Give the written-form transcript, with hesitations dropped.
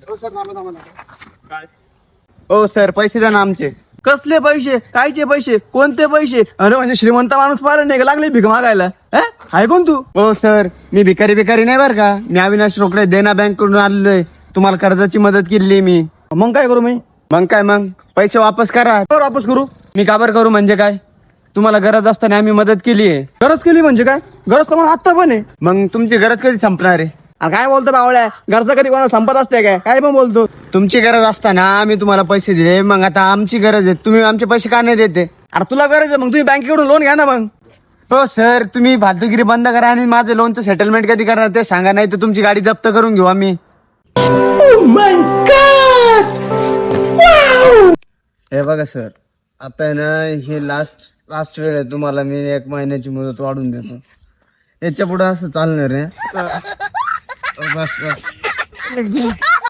हो सर, पैसे द्या ना आमचे. कसले पैसे? कायचे पैसे? कोणते पैसे? अरे म्हणजे श्रीमंत माणूस पाहिलं नाही का लागले भीक मागायला? हाय कोण तू? हो सर, मी भिकारी नाही बरं का. मी अविनाश रोकडे देना बँक कडून आलेलोय. तुम्हाला कर्जाची मदत केली मी. मग काय करू मी? मग पैसे वापस करा. बरं वापस करू. मी का बरं करू म्हणजे काय? तुम्हाला गरज असताना आम्ही मदत केली आहे. गरज केली म्हणजे काय? गरज तर मला आत्ता पण आहे. मग तुमची गरज कधी संपणार आहे? अरे काय बोलतो बावळ्या? गरजा कधी कोणाला संपत असते काय पण बोलतो. तुमची गरज असताना आम्ही तुम्हाला पैसे दिले, मग आता आमची गरज आहे, तुम्ही आमचे पैसे का नाही देते? अरे तुला गरज आहे मग तुम्ही बँकेकडून लोन घ्या ना मग. हो सर, तुम्ही फालतूगिरी बंद करा आणि माझं लोनचं सेटलमेंट कधी करणार ते सांगा, नाही तर तुमची गाडी जप्त करून घेऊ आम्ही. हे बघा सर, आता आहे ना, हे लास्ट वेळ आहे. तुम्हाला मी 1 महिन्याची मुदत वाढून देतो. याच्या पुढे असं चालणार आहे. बस